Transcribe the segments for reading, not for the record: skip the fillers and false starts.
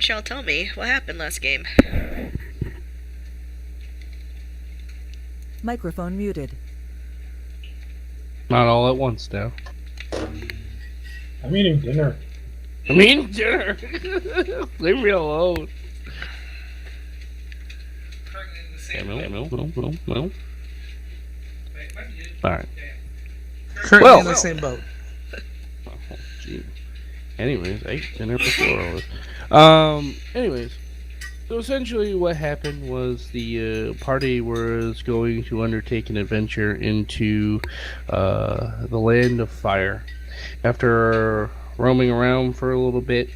shall tell me what happened last game. Microphone muted. Not all at once, now. I'm eating dinner. I'm eating dinner. Leave me alone. No. Alright. Currently in the same boat. Oh, gee. Anyways, I ate dinner before all this. Anyways. So essentially what happened was the party was going to undertake an adventure into the Land of Fire. After roaming around for a little bit,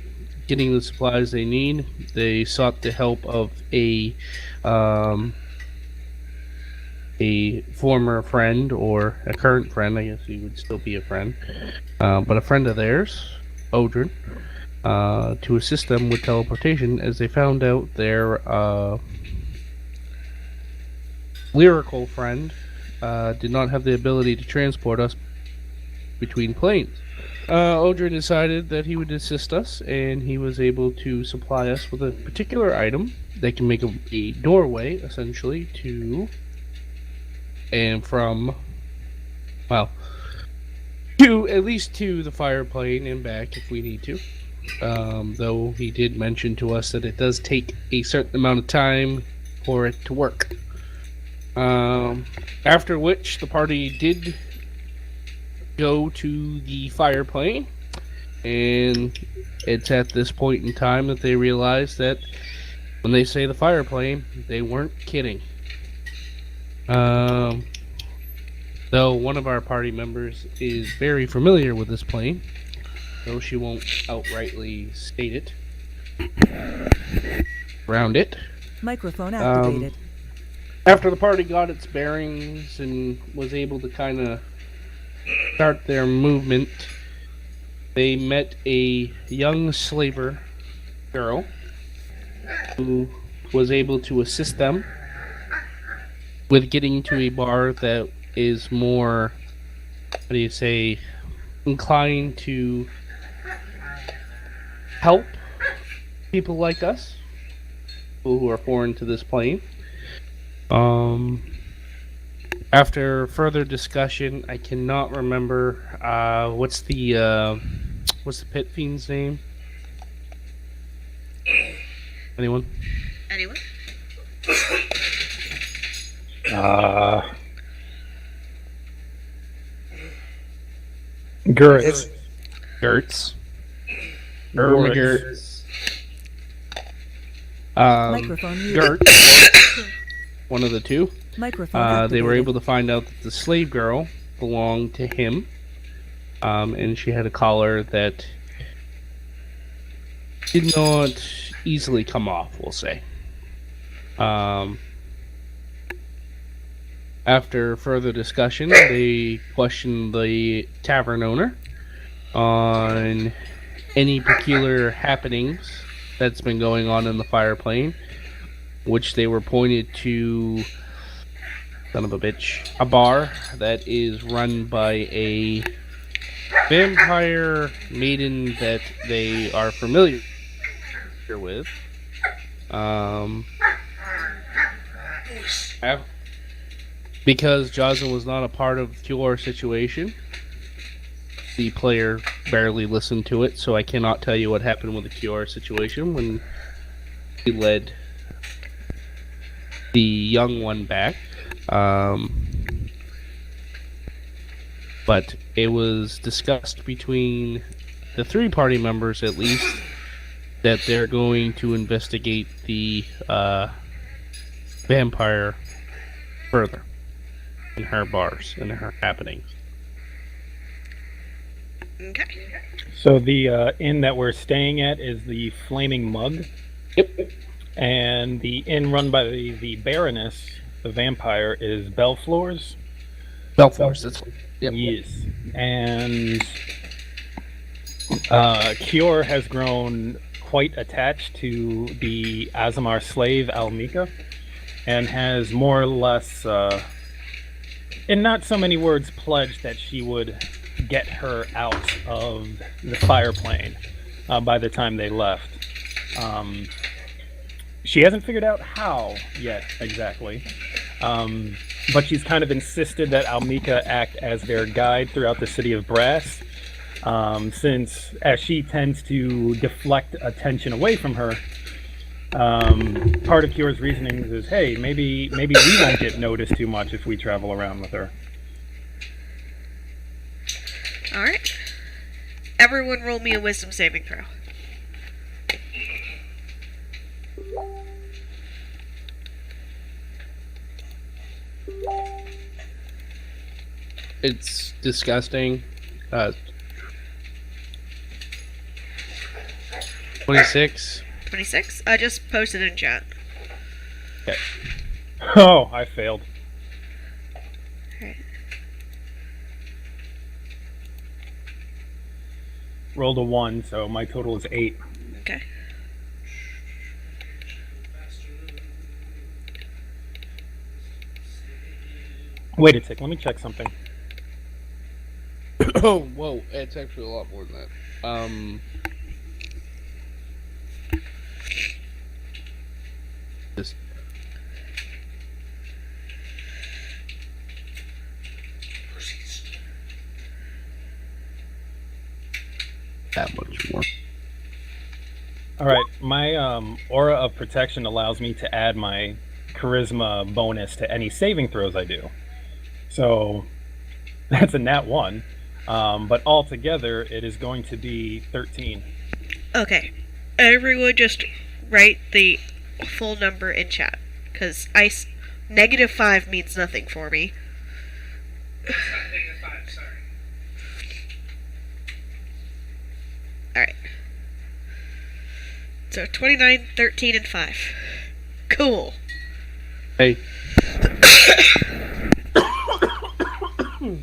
getting the supplies they need, they sought the help of a former friend, or a current friend, I guess he would still be a friend, but a friend of theirs, Odrin, to assist them with teleportation, as they found out their lyrical friend did not have the ability to transport us between planes. Odrin decided that he would assist us, and he was able to supply us with a particular item that can make a doorway, essentially, to and from, well, to at least to the fire plane and back if we need to. Though he did mention to us that it does take a certain amount of time for it to work. After which the party did go to the fire plane, and it's at this point in time that they realized that when they say the fire plane, they weren't kidding. Though one of our party members is very familiar with this plane, though she won't outrightly state it around it. Microphone activated. After the party got its bearings and was able to kind of start their movement, they met a young slaver girl who was able to assist them with getting to a bar that is more, how do you say, inclined to help people like us, people who are foreign to this plane. After further discussion, I cannot remember what's the pit fiend's name? Anyone? Gertz. Gertz. Gertz. Microphone muted. Gertz. One of the two. Microphone They were activated. able to find out that the slave girl belonged to him, and she had a collar that did not easily come off, we'll say. After further discussion, they questioned the tavern owner on any peculiar happenings that's been going on in the fire plane, which they were pointed to, son of a bitch, a bar that is run by a vampire maiden that they are familiar with. Because Jaza was not a part of the Kior situation, the player barely listened to it, so I cannot tell you what happened with the Kior situation when he led the young one back. But it was discussed between the three party members, at least, that they're going to investigate the vampire further in her bars and her happenings. Okay. So the inn that we're staying at is the Flaming Mug. Yep. And the inn run by the Baroness, the vampire, is Belfloor's. Belfloor's, that's one. Yep. Yes. And Kior has grown quite attached to the Azamar slave, Almika, and has more or less, in not so many words, pledged that she would get her out of the fire plane by the time they left. She hasn't figured out how yet exactly, but she's kind of insisted that Almika act as their guide throughout the city of Brass, since as she tends to deflect attention away from her. Part of Kior's reasoning is, hey, maybe we won't get noticed too much if we travel around with her. Alright. Everyone roll me a wisdom saving throw. It's disgusting. 26. 26? I just posted in chat. Okay. Oh, I failed. Alright. Rolled a 1, so my total is 8. Okay. Wait a tick, let me check something. Oh, whoa, it's actually a lot more than that. Just that much more. Alright, my aura of protection allows me to add my charisma bonus to any saving throws I do. So, that's a nat 1. But altogether, it is going to be 13. Okay. Everyone just write the full number in chat. Because -5 means nothing for me. -5, sorry. Alright. So 29, 13, and 5. Cool. Hey.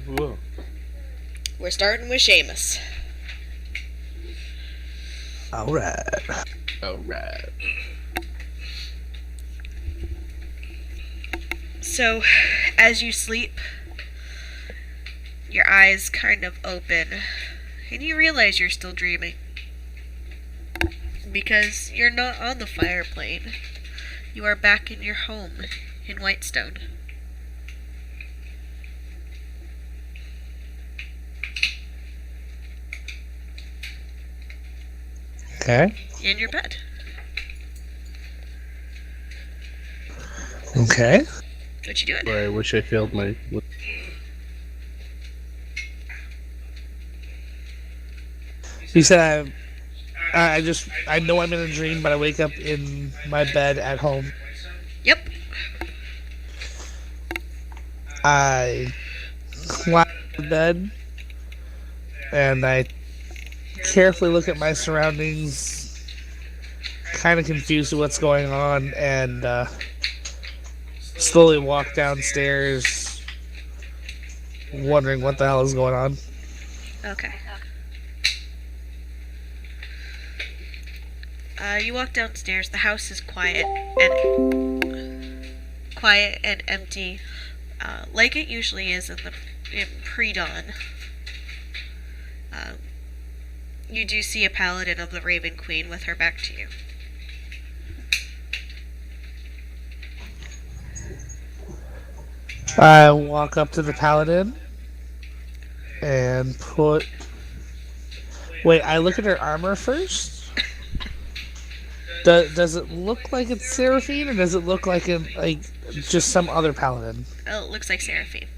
Whoa. We're starting with Seamus. Alright. Alright. So, as you sleep, your eyes kind of open, and you realize you're still dreaming. Because you're not on the fire plane. You are back in your home in Whitestone. Okay. In your bed. Okay. What you doing? Boy, I wish I failed my. You said I know I'm in a dream, but I wake up in my bed at home. Yep. I climb the bed and I carefully look at my surroundings, kind of confused with what's going on, and slowly walk downstairs, wondering what the hell is going on. Okay. You walk downstairs. The house is quiet and empty, like it usually is in pre-dawn. You do see a paladin of the Raven Queen with her back to you. I walk up to the paladin and put. Wait, I look at her armor first. Does it look like it's Seraphine, or does it look like just some other paladin? Oh, it looks like Seraphine.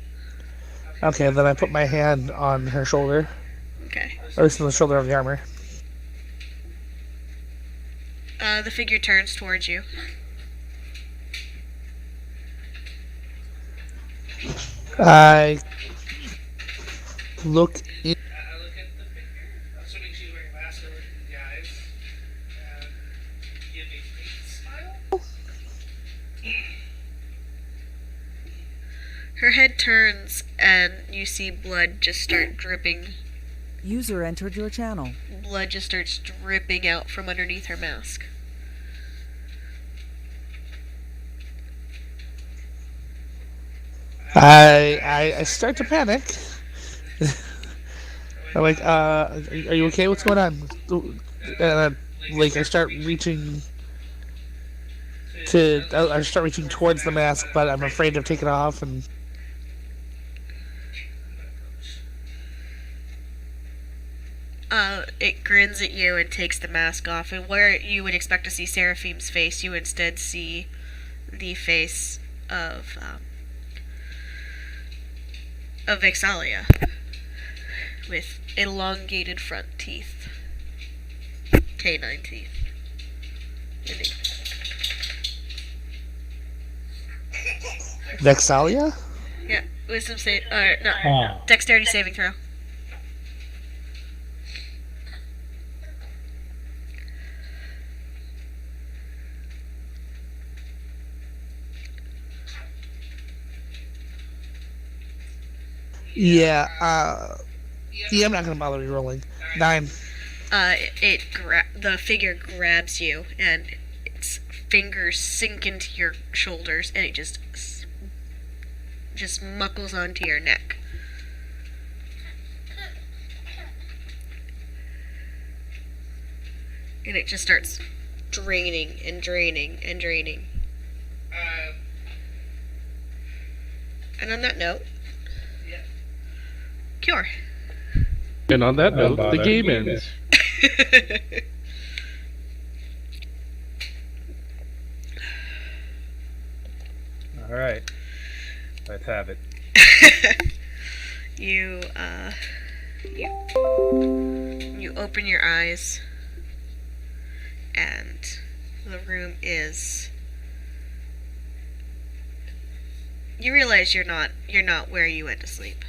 Okay, then I put my hand on her shoulder, Okay. or at least on the shoulder of the armor. The figure turns towards you. I look in. I look at the figure, assuming she's wearing a mask over the eyes, and give a faint smile. Her head turns, and you see blood just start dripping. User entered your channel. Blood just starts dripping out from underneath her mask. I start to panic. I'm like, are you okay? What's going on? And like I start reaching towards the mask, but I'm afraid to take it off. And It grins at you and takes the mask off, and where you would expect to see Seraphim's face, you instead see the face of Vexalia, with elongated front teeth. Canine teeth. Vexalia? Yeah, wisdom save, no, Ah. dexterity saving throw. Yeah. Yeah, I'm not gonna bother re-rolling. 9. The figure grabs you, and its fingers sink into your shoulders, and it just muckles onto your neck. And it just starts draining and draining and draining. Uh, And on that note, yeah. cure. And on that Don't note, the bother. game ends. All right. Let's have it. you open your eyes, and the room is. You realize you're not where you went to sleep.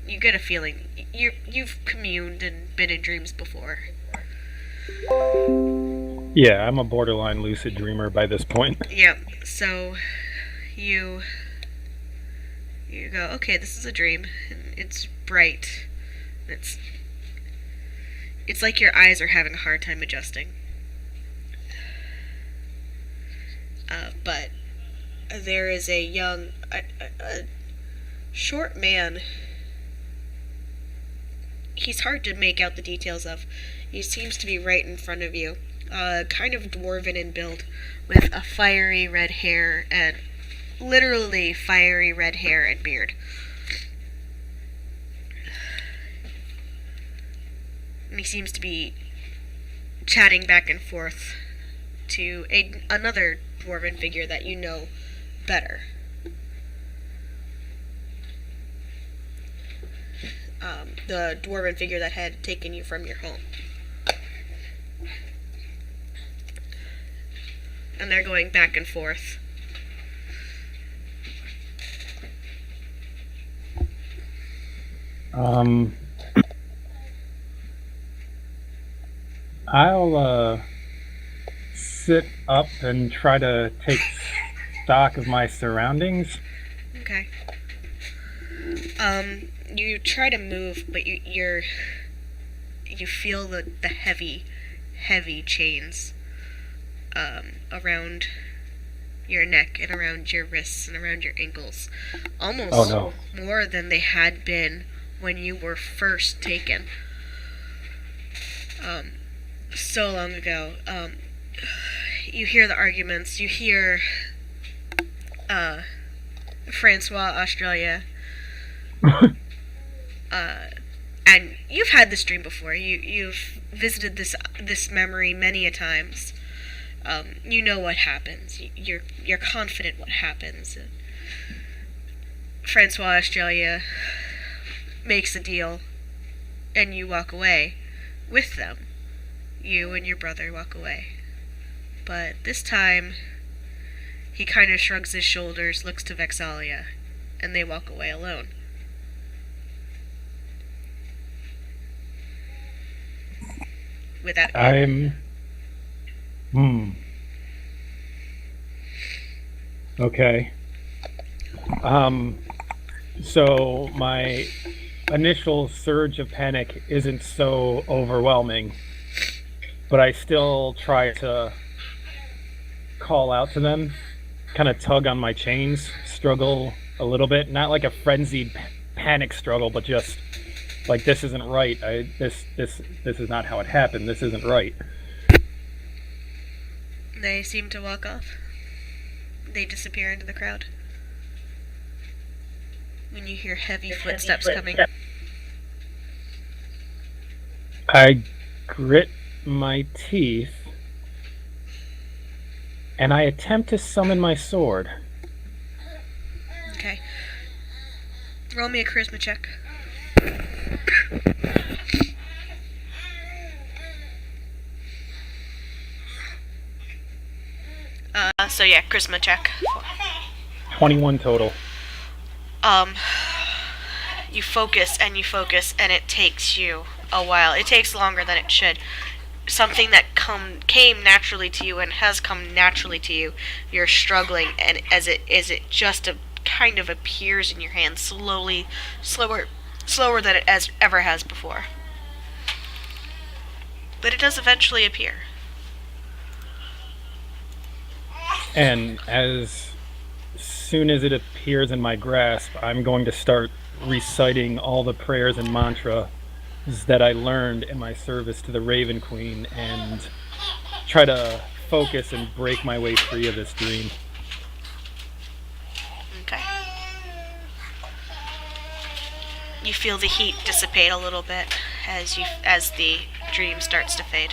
You get a feeling you've communed and been in dreams before. Yeah, I'm a borderline lucid dreamer by this point. Yeah, so you go, okay, this is a dream, and it's bright. It's like your eyes are having a hard time adjusting. But there is a young, a short man. He's hard to make out the details of. He seems to be right in front of you. Kind of dwarven in build, with a fiery red hair and literally fiery red hair and beard. And he seems to be chatting back and forth to another dwarven figure that you know better. The dwarven figure that had taken you from your home. And they're going back and forth. I'll sit up and try to take stock of my surroundings. Okay. You try to move, but you feel the heavy chains around your neck and around your wrists and around your ankles, almost Oh, no. more than they had been when you were first taken. So long ago. You hear the arguments. You hear Francois Australia. And you've had this dream before. You've visited this memory many a times. You know what happens. You're confident what happens. Francois Australia makes a deal, and you walk away with them. You and your brother walk away. But this time, he kind of shrugs his shoulders, looks to Vexalia, and they walk away alone. Without you. Okay. So my initial surge of panic isn't so overwhelming, but I still try to call out to them, kind of tug on my chains, struggle a little bit, not like a frenzied panic struggle, but just like, this isn't right. This is not how it happened. This isn't right. They seem to walk off. They disappear into the crowd. When you hear heavy footsteps coming. I grit my teeth and I attempt to summon my sword. Okay. Roll me a charisma check. So yeah, charisma check. 21 total. You focus and it takes you a while. It takes longer than it should. Something that came naturally to you and has come naturally to you, you're struggling, and as it just kind of appears in your hand slower than it ever has before. But it does eventually appear. And as soon as it appears in my grasp, I'm going to start reciting all the prayers and mantras that I learned in my service to the Raven Queen and try to focus and break my way free of this dream. Okay. You feel the heat dissipate a little bit as the dream starts to fade.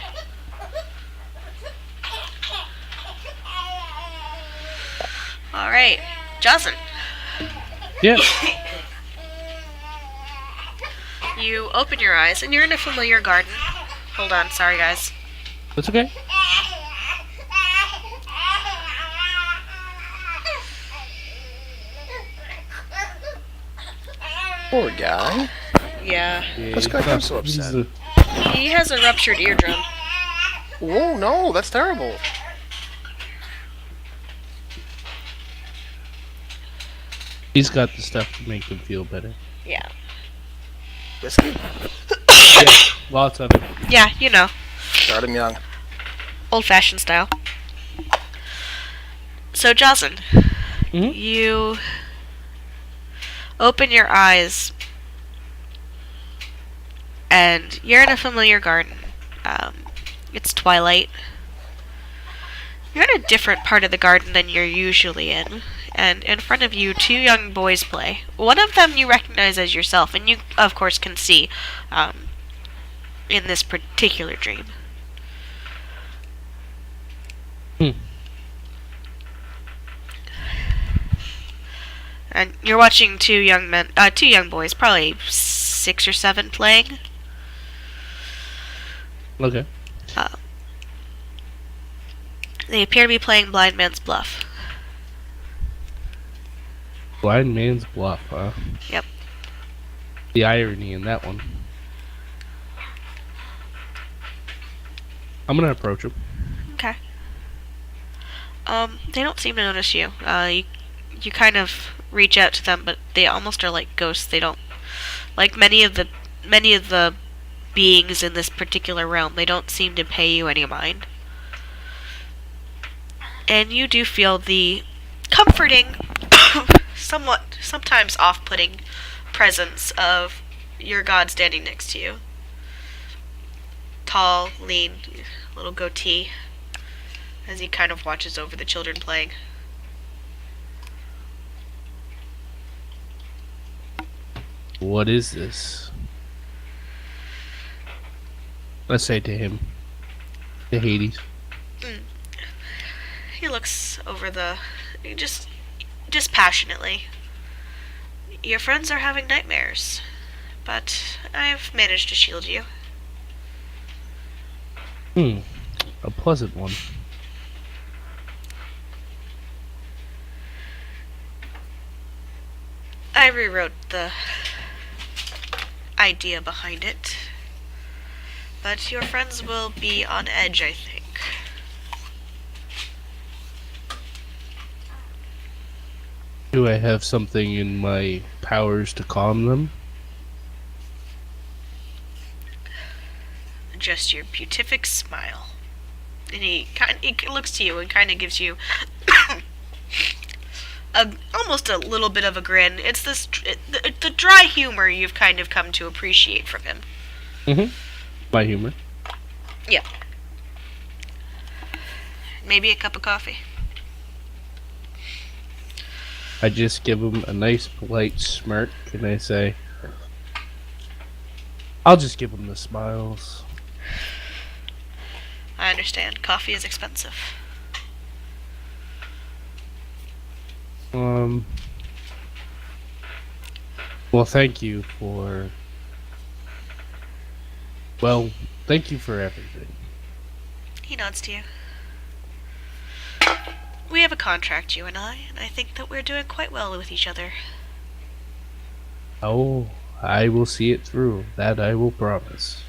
All right, Jocelyn. Yeah. You open your eyes and you're in a familiar garden. Hold on, sorry guys. That's okay. Poor guy. Yeah. What's got him so upset? He has a ruptured eardrum. Whoa, no, that's terrible. He's got the stuff to make him feel better. Yeah. Whiskey? Yeah, lots of it. Yeah, you know, Start him young. old-fashioned style. So, Jocelyn, Mhm. you open your eyes and you're in a familiar garden. It's twilight. You're in a different part of the garden than you're usually in. And in front of you, two young boys play. One of them you recognize as yourself, and you, of course, can see in this particular dream. And you're watching two young boys, probably 6 or 7, playing. Okay. They appear to be playing Blind Man's Bluff. Blind man's bluff, huh? Yep. The irony in that one. I'm gonna approach him. Okay. They don't seem to notice you. You kind of reach out to them, but they almost are like ghosts. They don't, like many of the beings in this particular realm, they don't seem to pay you any mind. And you do feel the comforting, sometimes off-putting presence of your god standing next to you. Tall, lean, little goatee, as he kind of watches over the children playing. What is this? I say to him. To Hades. He looks over just passionately. Your friends are having nightmares, but I've managed to shield you. A pleasant one. I rewrote the idea behind it, but your friends will be on edge, I think. Do I have something in my powers to calm them? Just your beatific smile. And he looks to you and kind of gives you almost a little bit of a grin. It's the dry humor you've kind of come to appreciate from him. My humor. Yeah. Maybe a cup of coffee. I just give him a nice, polite smirk, and I say, I'll just give him the smiles. I understand. Coffee is expensive. Well, thank you for... Well, thank you for everything. He nods to you. We have a contract, you and I think that we're doing quite well with each other. Oh, I will see it through. That I will promise.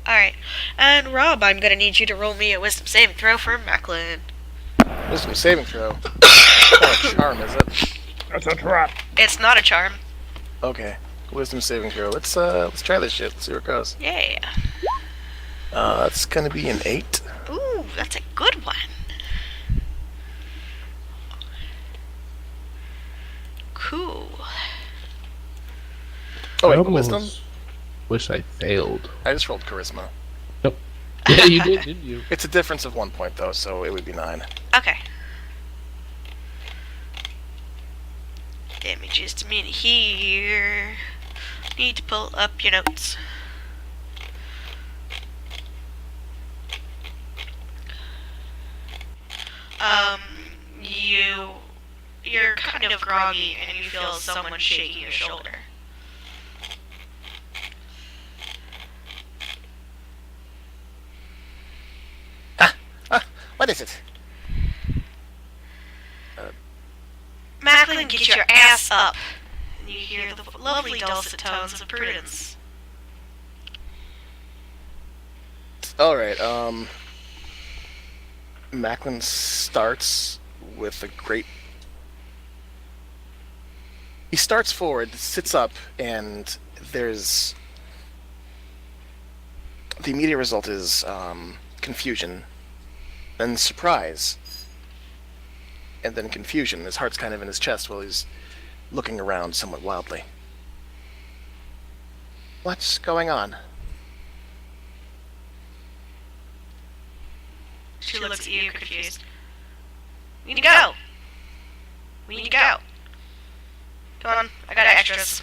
Alright. And Rob, I'm gonna need you to roll me a wisdom saving throw for Macklin. Wisdom saving throw. Not a charm, is it? That's a trap. It's not a charm. Okay. Wisdom saving throw. Let's try this shit. Let's see where it goes. Yeah. That's gonna be an 8. Ooh, that's a good one. Cool. Oh I wait, almost wisdom? wish I failed. I just rolled charisma. Yeah, you did, didn't you? It's a difference of 1 point though, so it would be 9. Okay. Give me just a minute here. Need to pull up your notes. You're kind of groggy and you feel someone shaking your shoulder. What is it? Macklin, get your ass up! And you hear the lovely dulcet tones of Prudence. Alright, Macklin starts with a great... He starts forward, sits up, and there's... The immediate result is, confusion, then surprise, and then confusion. His heart's kind of in his chest while he's looking around somewhat wildly. What's going on? She looks at you confused. We need to go! We need to go! Come on, I got extras.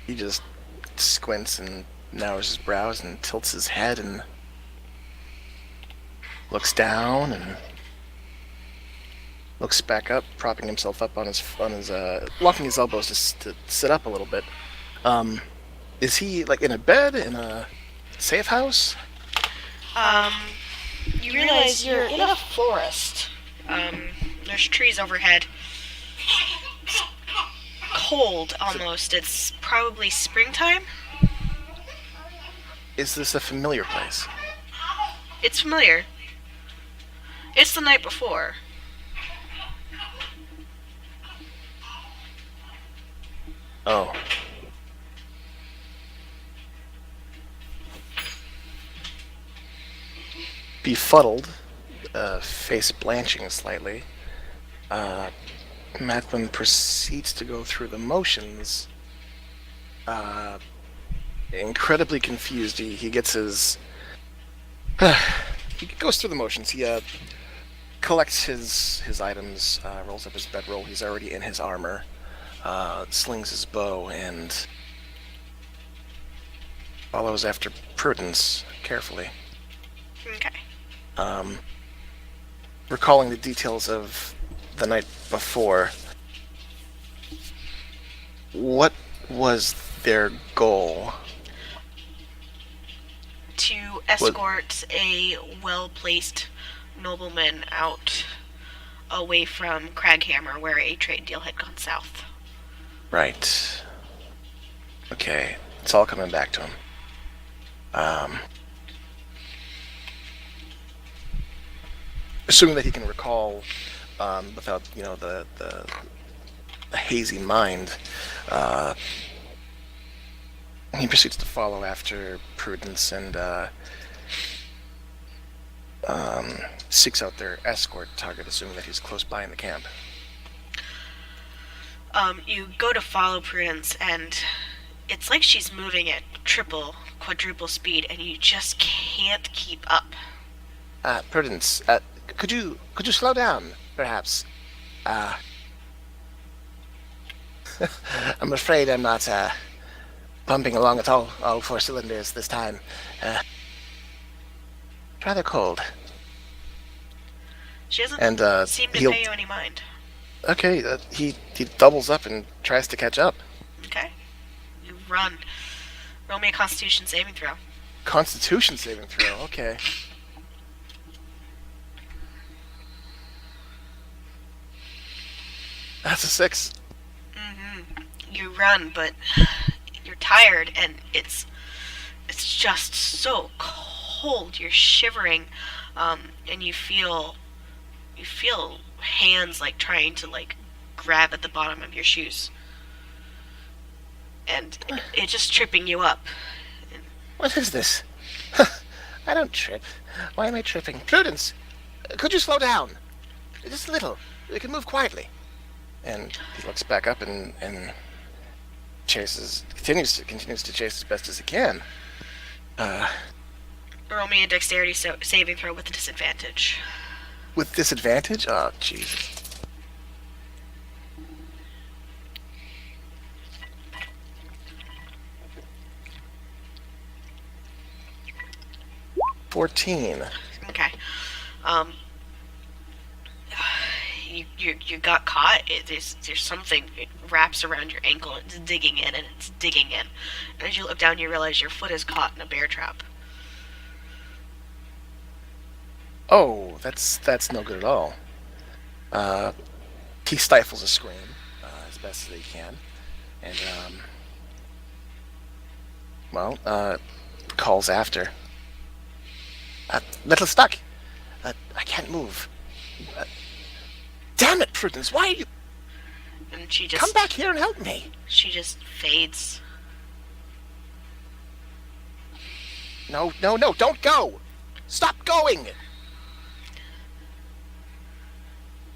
He just squints and narrows his brows and tilts his head and looks down and looks back up, propping himself up on his locking his elbows to sit up a little bit. Is he like in a bed in a safe house? You realize you're in a forest. There's trees overhead. It's cold, almost. It's probably springtime. Is this a familiar place? It's familiar. It's the night before. Oh. Befuddled, face blanching slightly, Macklin proceeds to go through the motions. Incredibly confused, he gets his... he goes through the motions. He collects his items, rolls up his bedroll. He's already in his armor, slings his bow, and follows after Prudence carefully. Okay. Recalling the details of the night before, what was their goal? To escort a well-placed nobleman out away from Craghammer, where a trade deal had gone south. Right. Okay, it's all coming back to him. Assuming that he can recall, without, the hazy mind, he proceeds to follow after Prudence and seeks out their escort target, assuming that he's close by in the camp. You go to follow Prudence, and it's like she's moving at triple, quadruple speed, and you just can't keep up. Prudence, could you slow down, perhaps? I'm afraid I'm not bumping along at all four cylinders this time. Rather cold. She doesn't And seem to he'll pay you any mind. okay. He doubles up and tries to catch up. Okay. You run. Roll me a Constitution saving throw. Constitution saving throw. Okay. That's a 6. You run, but you're tired, and it's just so cold. You're shivering, and you feel hands like trying to like grab at the bottom of your shoes, and it's just tripping you up. What is this? I don't trip. Why am I tripping? Prudence, could you slow down? Just a little. We can move quietly. And he looks back up and continues to chase as best as he can. Roll me a dexterity saving throw with a disadvantage. With disadvantage? Oh, Jesus. $14. Okay. You got caught. There's something, it wraps around your ankle. It's digging in, and it's digging in. And as you look down, you realize your foot is caught in a bear trap. Oh, that's no good at all. He stifles a scream as best as he can, and calls after. Little stuck. I can't move. Damn it, Prudence! Why are you? And she just Come back here and help me. She just fades. No! Don't go! Stop going!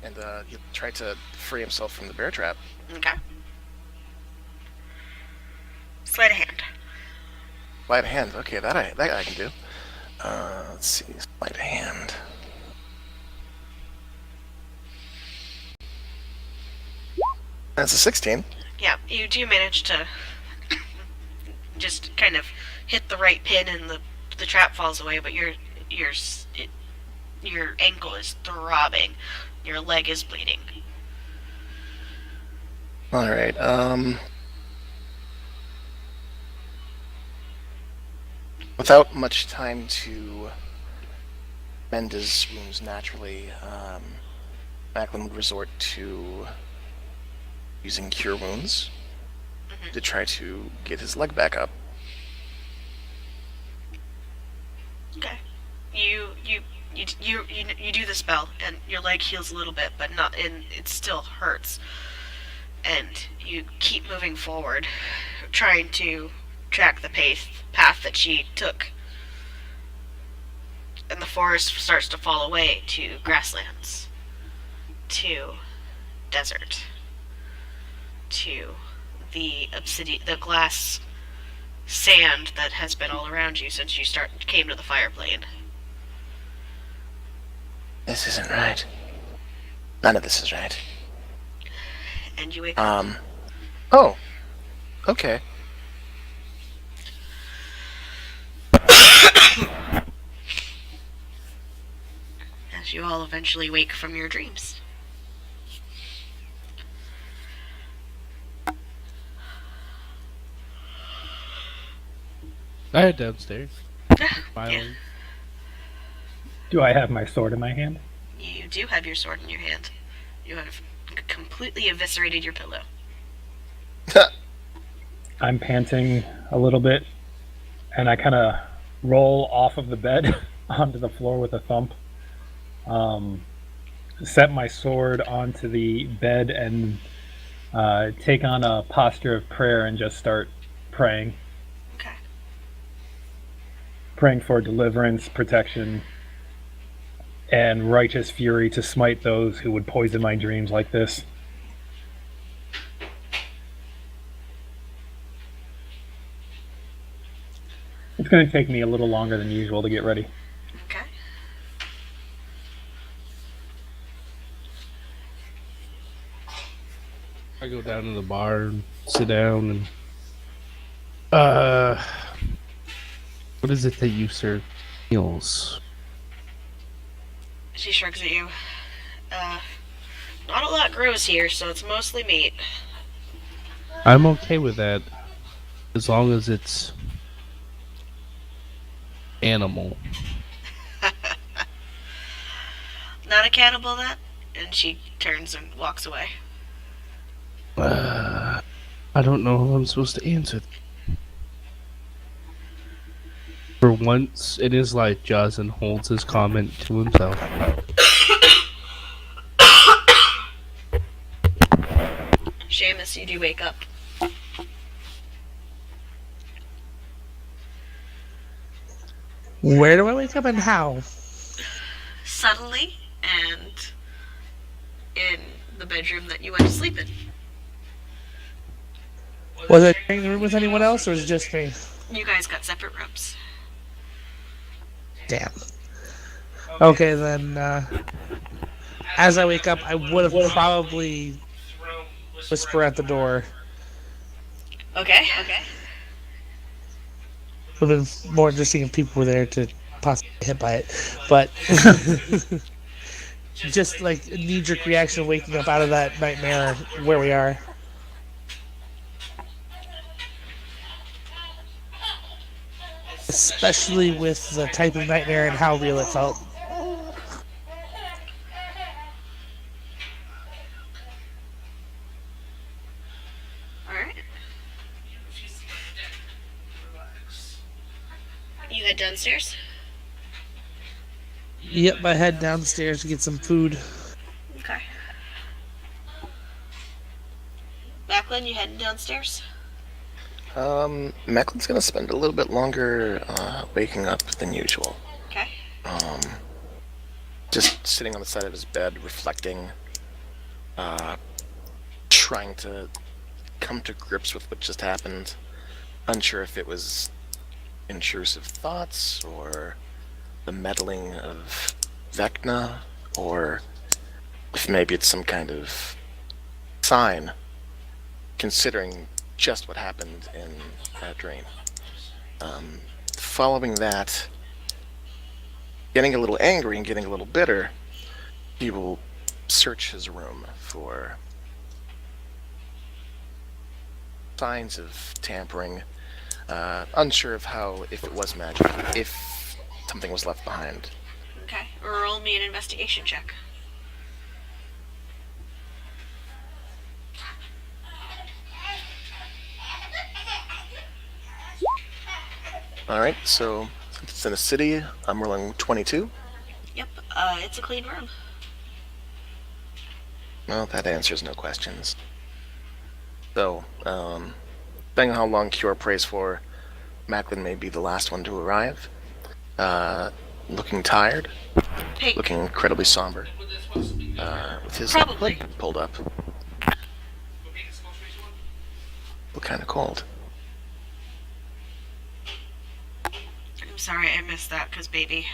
And he tried to free himself from the bear trap. Okay. Sleight of hand. Sleight of hand. Okay, that I can do. Let's see. Sleight of hand. That's a 16. Yeah, you do manage to just kind of hit the right pin, and the trap falls away. But your ankle is throbbing. Your leg is bleeding. All right. Without much time to mend his wounds naturally, Macklin would resort to using Cure Wounds to try to get his leg back up. Okay. You do the spell, and your leg heals a little bit, but not, and it still hurts. And you keep moving forward, trying to track the path that she took. And the forest starts to fall away to grasslands, to desert, to the glass sand that has been all around you since you came to the fire plane. This isn't right. None of this is right. And you wake up. Oh. Okay. As you all eventually wake from your dreams. I head downstairs, Yeah. smiling. Do I have my sword in my hand? You do have your sword in your hand. You have completely eviscerated your pillow. I'm panting a little bit, and I kind of roll off of the bed onto the floor with a thump. Set my sword onto the bed and take on a posture of prayer and just start praying. Okay. Praying for deliverance, protection, and righteous fury to smite those who would poison my dreams like this. It's going to take me a little longer than usual to get ready. Okay. I go down to the bar and sit down and what is it that you serve meals? She shrugs at you. Not a lot grows here, so it's mostly meat. I'm okay with that as long as it's animal. Not a cannibal, then? And she turns and walks away. I don't know how I'm supposed to answer. For once in his life, Jazen holds his comment to himself. Seamus, you do wake up. Where do I wake up and how? Suddenly, and in the bedroom that you went to sleep in. Was I sharing the room with anyone else, or was it just me? You guys got separate rooms. Damn. Okay, then, as I wake up, I would have probably whisper at the door. Okay. Would have been more interesting if people were there to possibly get hit by it. But just like a knee-jerk reaction waking up out of that nightmare where we are. Especially with the type of nightmare and how real it felt. Alright. You head downstairs? Yep, I head downstairs to get some food. Okay. Macklin, you heading downstairs? Macklin's gonna spend a little bit longer waking up than usual. Okay. Just sitting on the side of his bed, reflecting, trying to come to grips with what just happened. Unsure if it was intrusive thoughts, or the meddling of Vecna, or if maybe it's some kind of sign, considering just what happened in that dream. Following that, getting a little angry and getting a little bitter, he will search his room for signs of tampering, unsure of how, if it was magic, if something was left behind. Okay. Roll me an investigation check. Alright, so since it's in a city, I'm rolling 22. Yep. It's a clean room. Well, that answers no questions. So, depending on how long Cure prays for, Macklin may be the last one to arrive. Looking tired, Hey, looking incredibly somber, with his Probably. hood pulled up. Look kind of cold. I'm sorry I missed that, because baby.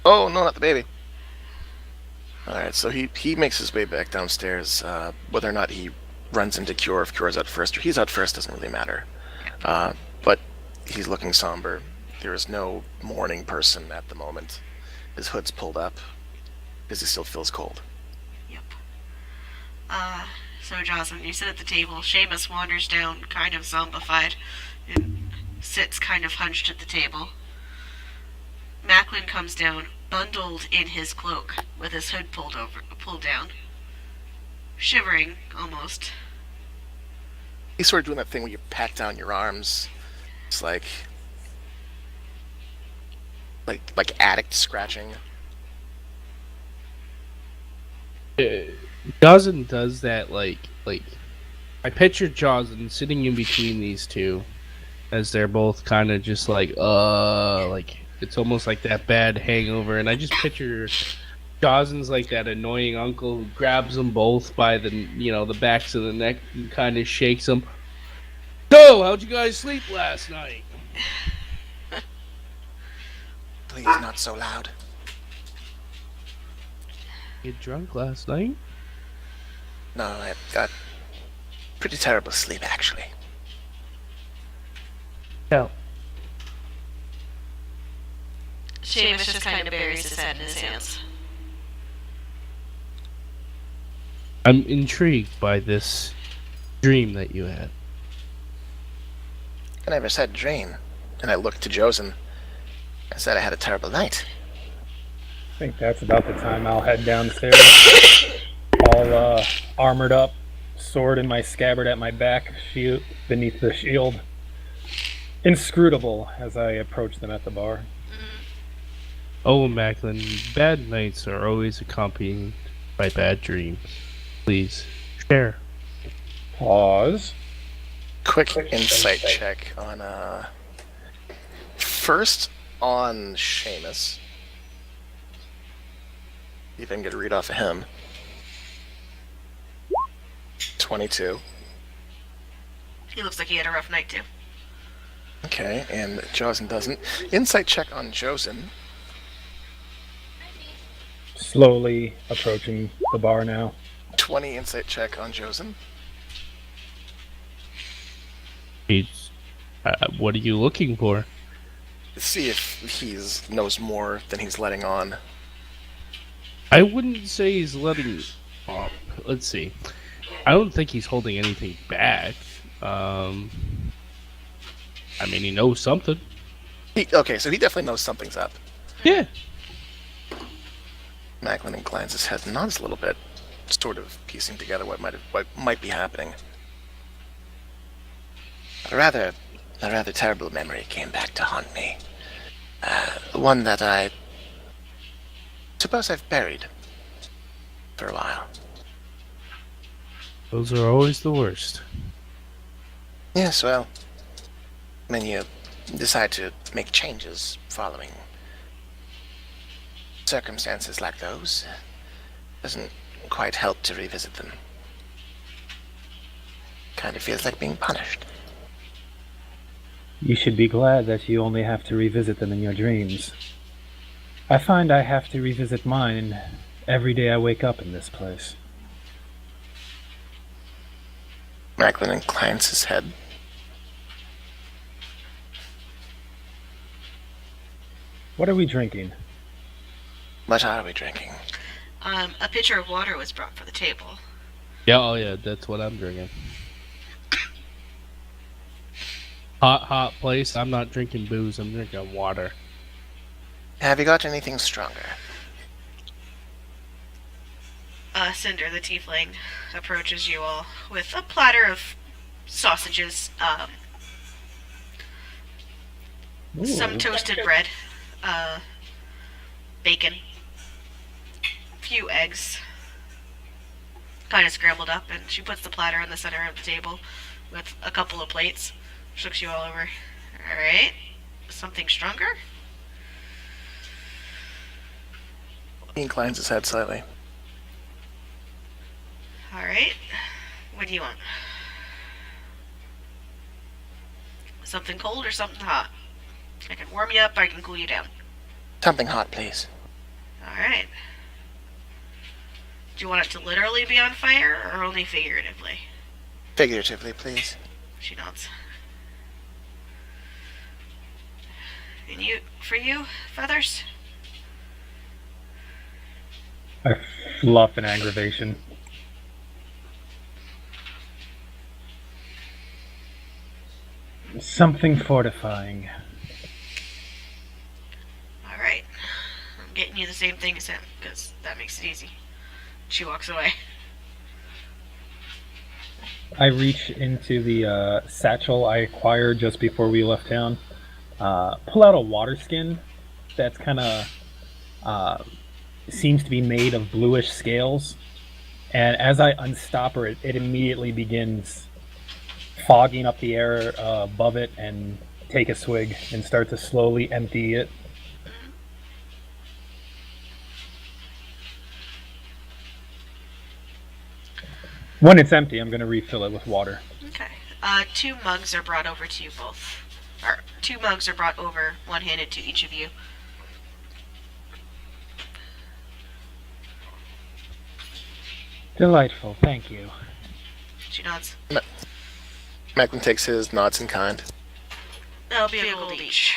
Oh, no, not the baby. Alright, so he makes his way back downstairs. Whether or not he runs into Cure, if Cure's out first or he's out first, doesn't really matter. But he's looking somber. There is no morning person at the moment. His hood's pulled up because he still feels cold. Yep. So Jocelyn, you sit at the table. Seamus wanders down, kind of zombified, and sits kind of hunched at the table. Macklin comes down, bundled in his cloak, with his hood pulled down, shivering almost. He's sort of doing that thing where you pat down your arms. It's like addict scratching. Jazen does that like I picture Jazen sitting in between these two as they're both kind of just like it's almost like that bad hangover, and I just picture Jazen's like that annoying uncle who grabs them both by the backs of the neck and kind of shakes them. So, how'd you guys sleep last night? Please, not so loud. Get drunk last night? No, I got pretty terrible sleep, actually. Hell. Seamus just kind of buries his head in his hands. I'm intrigued by this dream that you had. I never said dream. And I looked to Josen. I said I had a terrible night. I think that's about the time I'll head downstairs, all armored up, sword in my scabbard at my back, shield beneath the shield, inscrutable as I approach them at the bar. Oh, Macklin, bad nights are always accompanied by bad dreams. Please, share. Pause. Quick insight check on, first on Seamus. See if I can get a read off of him. 22. He looks like he had a rough night too. Okay, and Josen doesn't. Insight check on Josen. Slowly approaching the bar now. 20 insight check on Josen. He's, what are you looking for? See if he knows more than he's letting on. I wouldn't say he's letting up. Let's see. I don't think he's holding anything back. I mean, he knows something. Okay, so he definitely knows something's up. Yeah. Macklin inclines his head and nods a little bit, sort of piecing together what might be happening. A rather terrible memory came back to haunt me. One that I suppose I've buried for a while. Those are always the worst. Yes, well, when you decide to make changes following circumstances like those, doesn't quite help to revisit them. Kind of feels like being punished. You should be glad that you only have to revisit them in your dreams. I find I have to revisit mine every day I wake up in this place. Macklin inclines his head. What are we drinking? What are we drinking? A pitcher of water was brought for the table. Yeah, oh yeah, that's what I'm drinking. Hot place. I'm not drinking booze. I'm drinking water. Have you got anything stronger? Cinder, the tiefling, approaches you all with a platter of sausages, some toasted bread, bacon, few eggs, kind of scrambled up, and she puts the platter in the center of the table with a couple of plates. She looks you all over. Alright, something stronger? He inclines his head slightly. Alright, what do you want? Something cold or something hot? I can warm you up, I can cool you down. Something hot, please. Alright. Do you want it to literally be on fire, or only figuratively? Figuratively, please. She nods. And for you, Feathers? I fluff in aggravation. Something fortifying. Alright. I'm getting you the same thing as him, because that makes it easy. She walks away. I reach into the satchel I acquired just before we left town, pull out a water skin that's kind of seems to be made of bluish scales, and as I unstopper it, it immediately begins fogging up the air above it, and take a swig and start to slowly empty it. When it's empty, I'm going to refill it with water. Okay. 2 mugs are brought over to you both. Or 2 mugs are brought over, one handed to each of you. Delightful, thank you. She nods. Macklin takes his nods in kind. That'll be a gold each.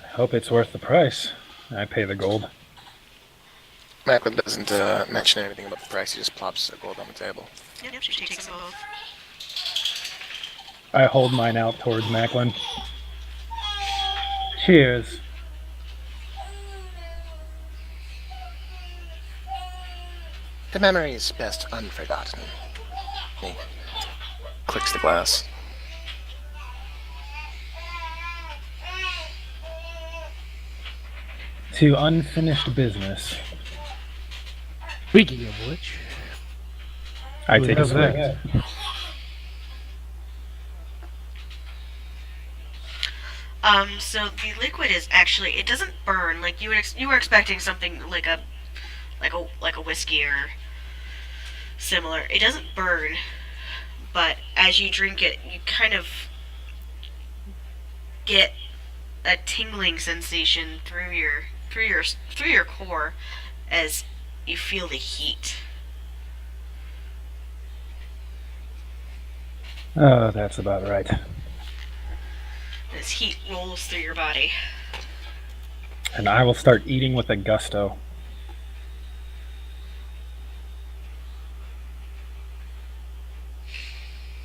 I hope it's worth the price. I pay the gold. Macklin doesn't mention anything about the price, he just plops the gold on the table. Yep, she takes them both. I hold mine out towards Macklin. Cheers. The memory is best unforgotten. He clicks the glass. To unfinished business. Speaking of which, I we take a have swig. that. So the liquid is actually, it doesn't burn like you would you were expecting something like a whiskey or similar. It doesn't burn, but as you drink it, you kind of get a tingling sensation through your core as you feel the heat. Oh, that's about right. As heat rolls through your body. And I will start eating with a gusto.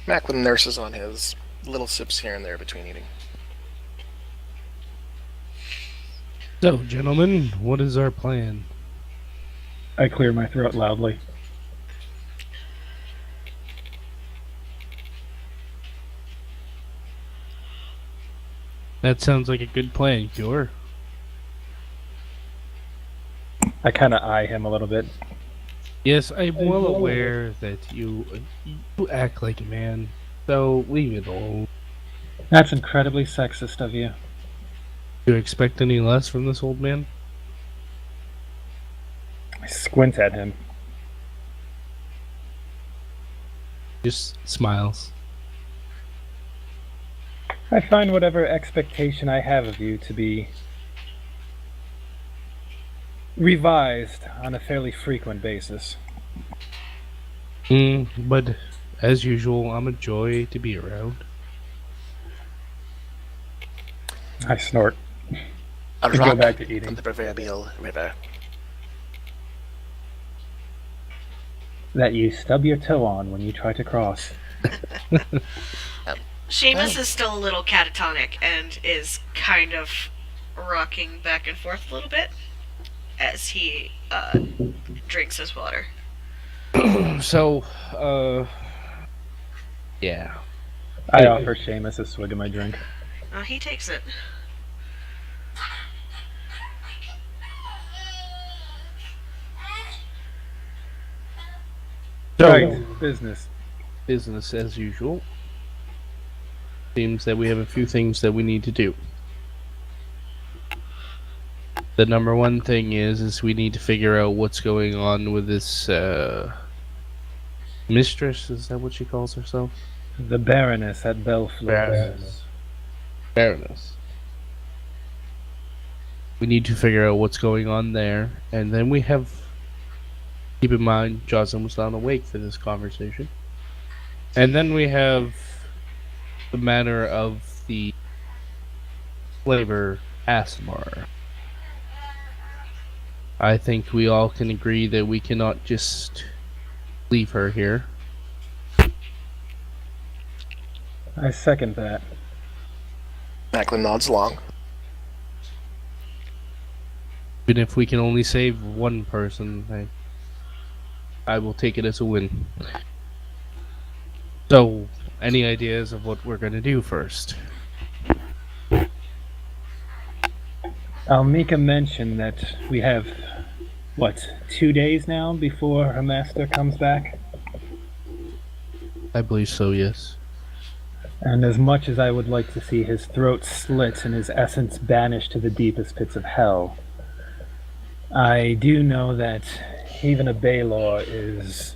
Macklin nurses on his little sips here and there between eating. So, gentlemen, what is our plan? I clear my throat loudly. That sounds like a good plan, Cure. I kind of eye him a little bit. Yes, I'm well aware that you act like a man, so leave it alone. That's incredibly sexist of you. Do you expect any less from this old man? I squint at him. Just smiles. I find whatever expectation I have of you to be revised on a fairly frequent basis. But as usual, I'm a joy to be around. I snort. A We go rock back to on eating. the proverbial river. That you stub your toe on when you try to cross. Seamus is still a little catatonic and is kind of rocking back and forth a little bit as he drinks his water. So, yeah. I offer Seamus a swig of my drink. He takes it. So, Right, business. business as usual. Seems that we have a few things that we need to do. The number one thing is we need to figure out what's going on with this mistress. Is that what she calls herself? The Baroness at Bellflower. Baroness. We need to figure out what's going on there, and then we have. Keep in mind, Jocelyn was not awake for this conversation. And then we have the matter of the flavor Asmar. I think we all can agree that we cannot just leave her here. I second that. Macklin nods along. Even if we can only save one person, I will take it as a win. So, any ideas of what we're going to do first? Almika mentioned that we have, 2 days now before her master comes back? I believe so, yes. And as much as I would like to see his throat slit and his essence banished to the deepest pits of hell, I do know that even a Baylor is...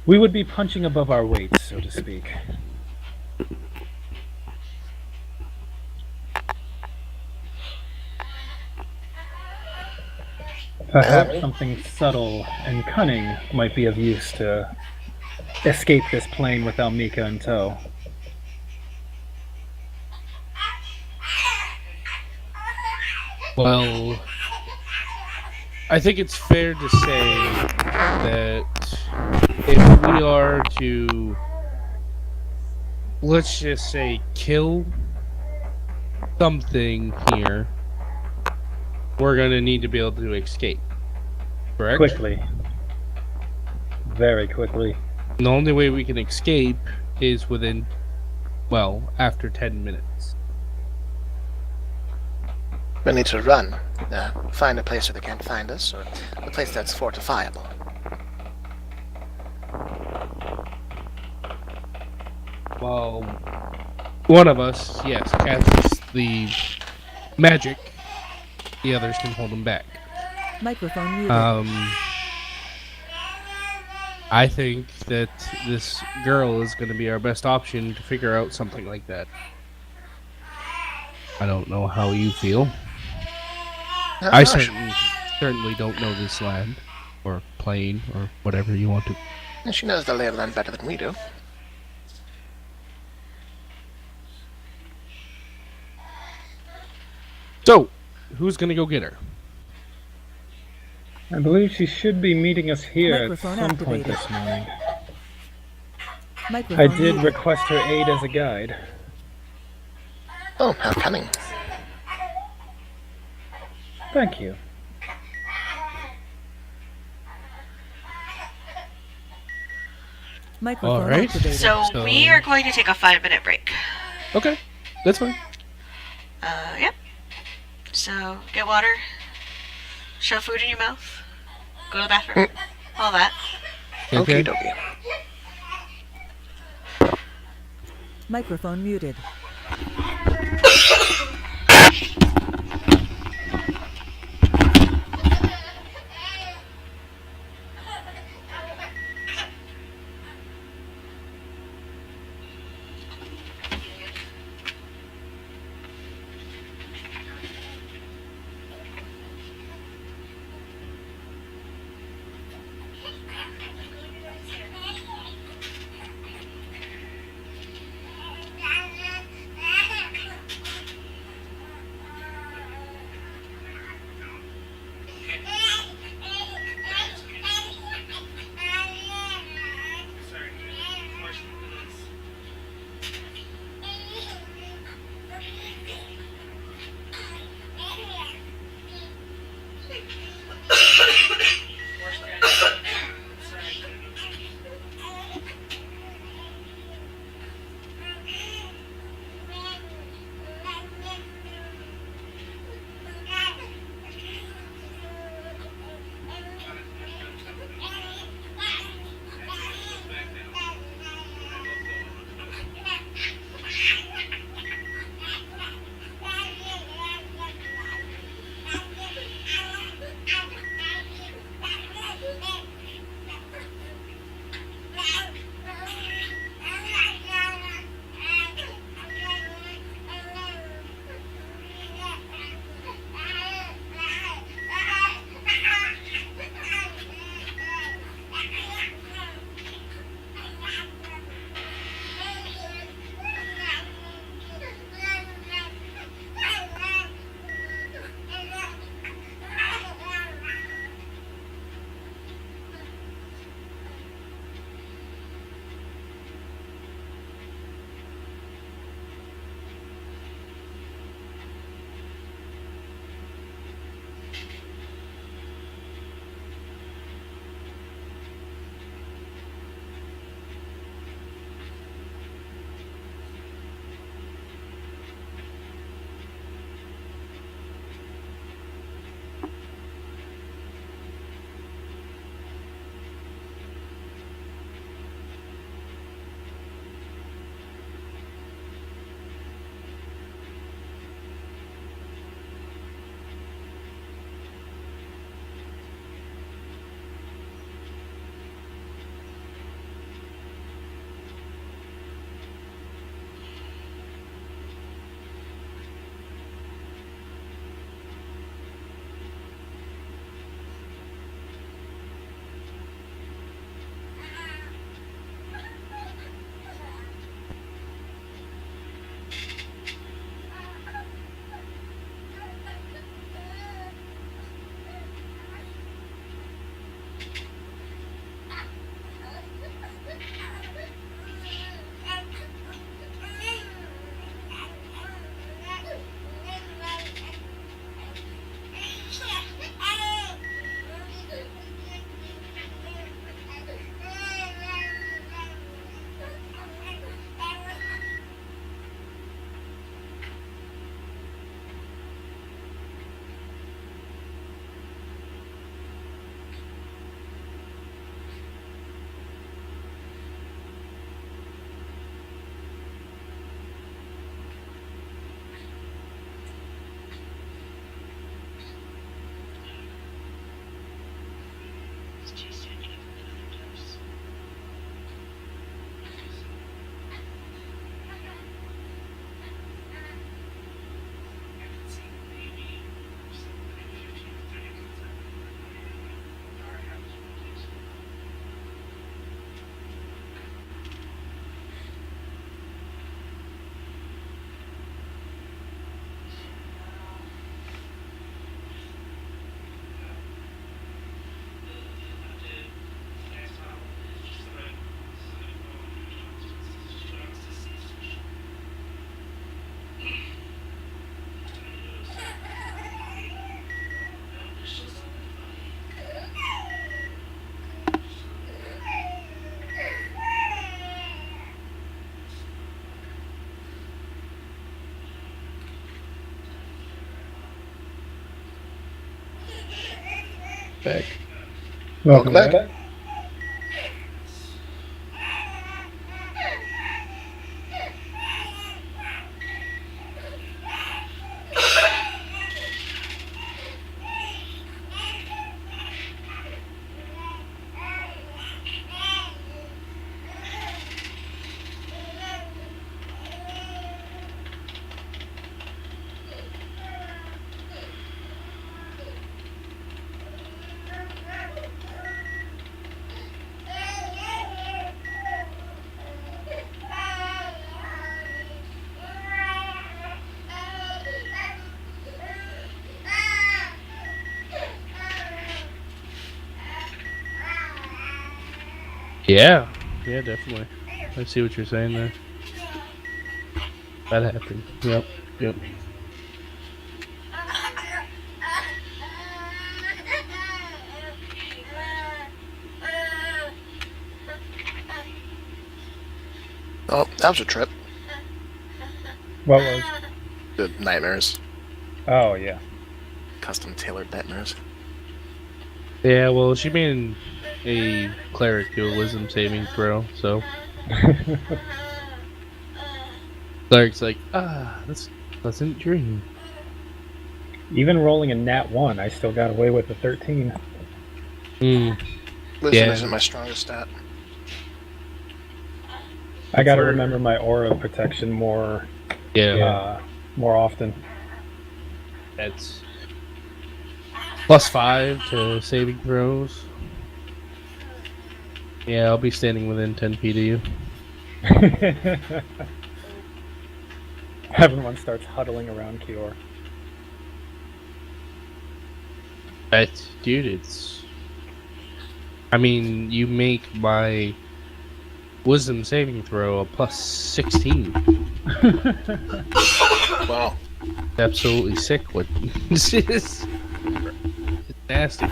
We would be punching above our weight, so to speak. Perhaps something subtle and cunning might be of use to escape this plane with Almika in tow. Well, I think it's fair to say that if we are to, let's just say, kill something here, we're going to need to be able to escape. Correct? Quickly. Very quickly. The only way we can escape is within, well, after 10 minutes. We need to run. Find a place where they can't find us, or a place that's fortifiable. Well, one of us, yes, casts the magic. The others can hold them back. Microphone muted. I think that this girl is going to be our best option to figure out something like that. I don't know how you feel. I certainly don't know this land, or plane, or whatever you want to. And she knows the lay of the land better than we do. So, who's going to go get her? I believe she should be meeting us here Microphone at some point activated. this morning. Microphone I did muted. request her aid as a guide. Oh, how cunning. Thank you. Microphone All right. activated. So So- we are going to take a 5-minute break. Okay, that's fine. Yep. So get water, shove food in your mouth, go to the bathroom, all that. Okay. Okie dokie. Microphone muted. back. Welcome back. Yeah, definitely. I see what you're saying there. That happened. Yep. Oh, that was a trip. What was? The nightmares. Oh, yeah. Custom tailored nightmares. Yeah, well, she made a cleric do a wisdom saving throw, so cleric's like, that's pleasant dream. Even rolling a nat 1, I still got away with a 13. Wisdom Yeah. isn't my strongest stat. I gotta For- remember my aura protection more often. That's +5 to saving throws. Yeah, I'll be standing within 10 feet of you. Everyone starts huddling around Kior. Dude, I mean, you make my wisdom saving throw a +16. Wow. Absolutely sick. What this is? It's nasty.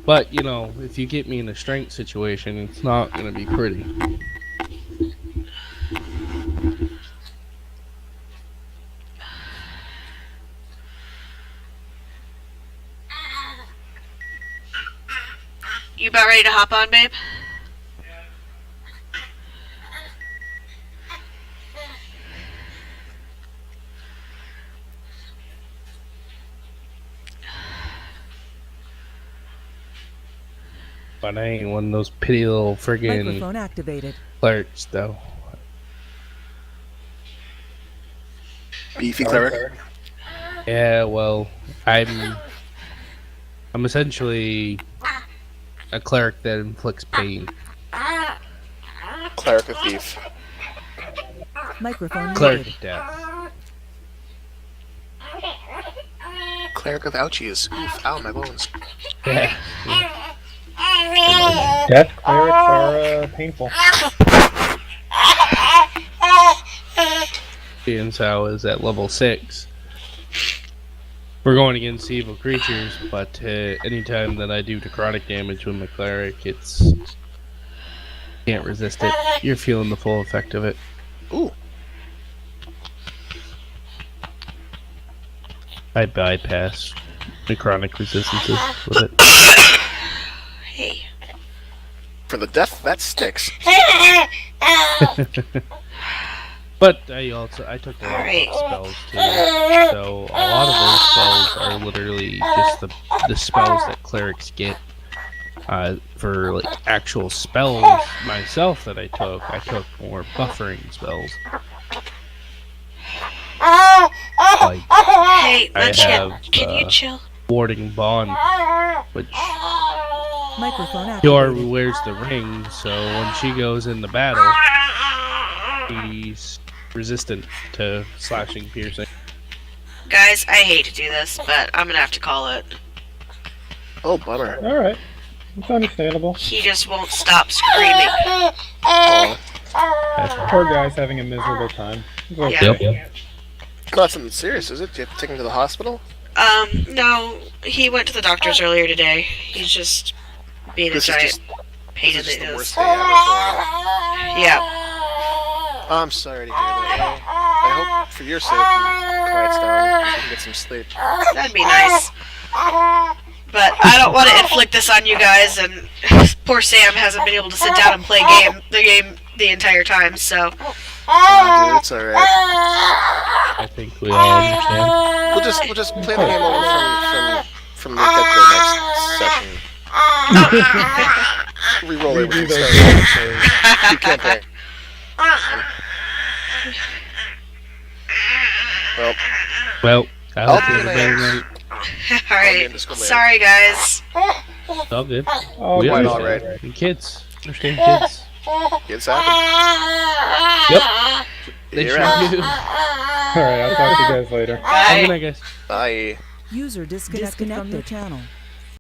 But you know, if you get me in a strength situation, it's not gonna be pretty. You about ready to hop on, babe? But I ain't one of those pitty little friggin' Microphone activated. clerics, though. Beefy cleric. Yeah, well, I'm essentially a cleric that inflicts pain. Cleric of thief. Microphone Cleric muted. of death. Cleric of ouchies. Oof, ow, my bones. Yeah. Death clerics are painful. Being so is at level 6. We're going against evil creatures, but anytime that I do necrotic damage with my cleric, it's can't resist it. You're feeling the full effect of it. Ooh. I bypass necrotic resistances with it. Hey. For the death, that sticks. But I took a lot Alright. of spells too, so a lot of those spells are literally just the spells that clerics get. For like actual spells myself that I took more buffering spells. Like Hey, I Munchkin, have, can you chill? warding bond, which Microphone Yor activated. wears the ring, so when she goes into battle, she's resistant to slashing, piercing. Guys, I hate to do this, but I'm gonna have to call it. Oh, bummer. Alright. It's understandable. He just won't stop screaming. Oh. Poor guy's having a miserable time. It's okay. Yeah. Yep. Not something serious, is it? Do you have to take him to the hospital? No, he went to the doctor's earlier today. He's just being a This is giant just, pain this in is the the ass. worst day ever for him. Yeah. I'm sorry to hear that. I hope for your sake he quiets down and you can get some sleep. That'd be nice. But I don't want to inflict this on you guys, and poor Sam hasn't been able to sit down and play the game the entire time, so... Oh, dude, it's alright. I think we all understand. We'll just play the game over from the get-go next session. Reroll it with the you can't play. Well, I I'll hope you have a do better that. night. Alright, sorry guys. It's all good. Oh, We quite understand. alright. And kids. Understand kids. Kids happen. Yep. They You're sure out. do. Alright, I'll talk to you guys later. Have a Bye. good night, guys. Bye. User disconnected from your channel.